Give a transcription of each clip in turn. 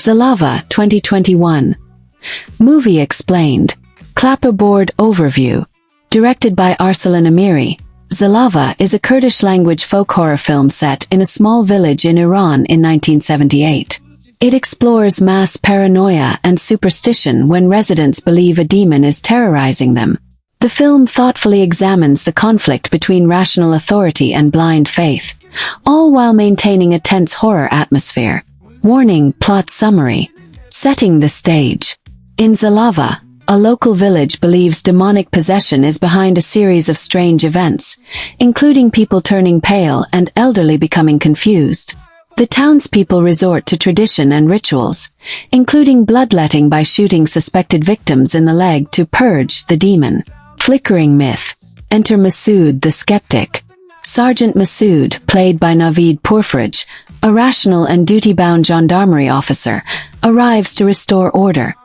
Zalvok 2021. Movie explained. Clapperboard overview. Directed by Arslan Amiri, Zalvok is a Kurdish-language folk horror film set in a small village in Iran in 1978. It explores mass paranoia and superstition when residents believe a demon is terrorizing them. The film thoughtfully examines the conflict between rational authority and blind faith, all while maintaining a tense horror atmosphere. Warning: plot summary. Setting the stage. In Zalvok, a local village believes demonic possession is behind a series of strange events, including people turning pale and elderly becoming confused. The townspeople resort to tradition and rituals, including bloodletting by shooting suspected victims in the leg to purge the demon. Flickering myth. Enter Masood the skeptic. Sergeant Masood, played by Naveed Pourfraj, a rational and duty-bound gendarmerie officer, arrives to restore order.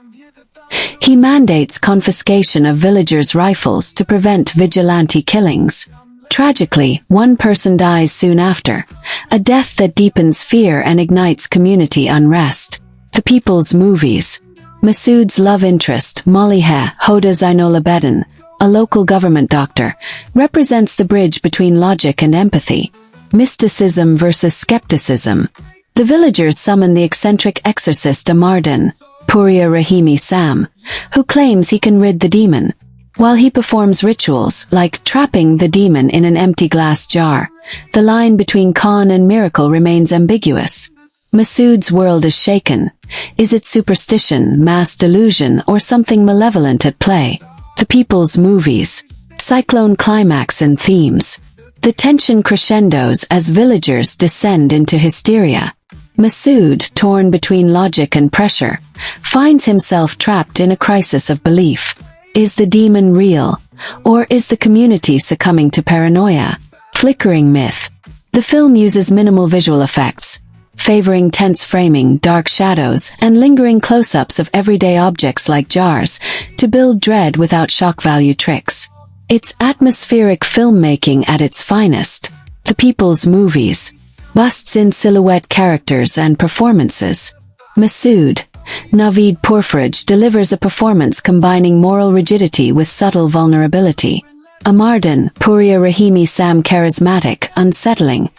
He mandates confiscation of villagers' rifles to prevent vigilante killings. Tragically, one person dies soon after, a death that deepens fear and ignites community unrest. The People's Movies. Masood's love interest, Maliha Hoda Zainolabedin, a local government doctor, represents the bridge between logic and empathy. Mysticism versus skepticism. The villagers summon the eccentric exorcist Amardan, Puriya Rahimi Sam, who claims he can rid the demon. While he performs rituals, like trapping the demon in an empty glass jar, the line between con and miracle remains ambiguous. Masood's world is shaken. Is it superstition, mass delusion, or something malevolent at play? The People's Movies. Cyclone climax and themes. The tension crescendos as villagers descend into hysteria. Masood, torn between logic and pressure, finds himself trapped in a crisis of belief. Is the demon real, or is the community succumbing to paranoia? Flickering myth. The film uses minimal visual effects, favoring tense framing, dark shadows, and lingering close-ups of everyday objects like jars, to build dread without shock value tricks. It's atmospheric filmmaking at its finest. The People's Movies. Busts in silhouette characters and performances. Masood, Naveed Pourfraj delivers a performance combining moral rigidity with subtle vulnerability. Amardan, Puriya Rahimi Sam charismatic, unsettling.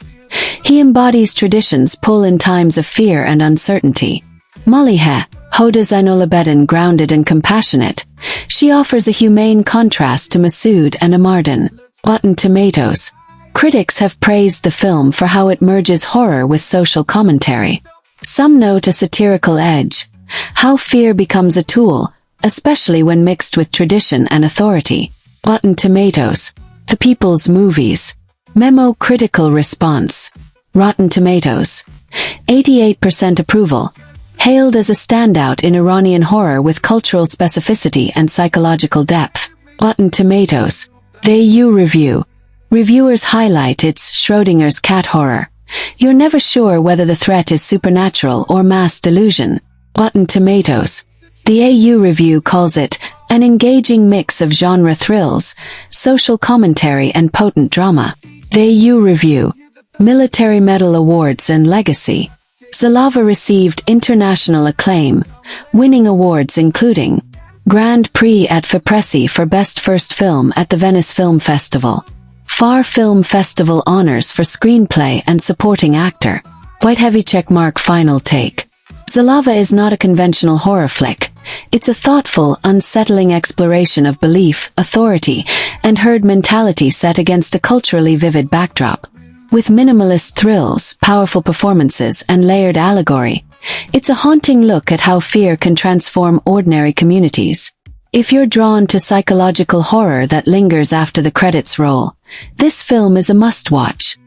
He embodies tradition's pull in times of fear and uncertainty. Maliha Hoda Zainolabedin grounded and compassionate. She offers a humane contrast to Masood and Amardan. Rotten Tomatoes. Critics have praised the film for how it merges horror with social commentary. Some note a satirical edge. How fear becomes a tool, especially when mixed with tradition and authority. Rotten Tomatoes. The People's Movies. Memo critical response. Rotten Tomatoes. 88% approval. Hailed as a standout in Iranian horror with cultural specificity and psychological depth. Rotten Tomatoes. The EU review. Reviewers highlight its Schrodinger's cat horror. You're never sure whether the threat is supernatural or mass delusion. Rotten Tomatoes. The AU review calls it an engaging mix of genre thrills, social commentary and potent drama. The AU review. Military Medal Awards and Legacy. Zalvok received international acclaim, winning awards including Grand Prix at Fipressi for Best First Film at the Venice Film Festival, Far Film Festival honors for screenplay and supporting actor. White heavy checkmark final take. Zalvok is not a conventional horror flick. It's a thoughtful, unsettling exploration of belief, authority, and herd mentality set against a culturally vivid backdrop. With minimalist thrills, powerful performances, and layered allegory, it's a haunting look at how fear can transform ordinary communities. If you're drawn to psychological horror that lingers after the credits roll, this film is a must-watch.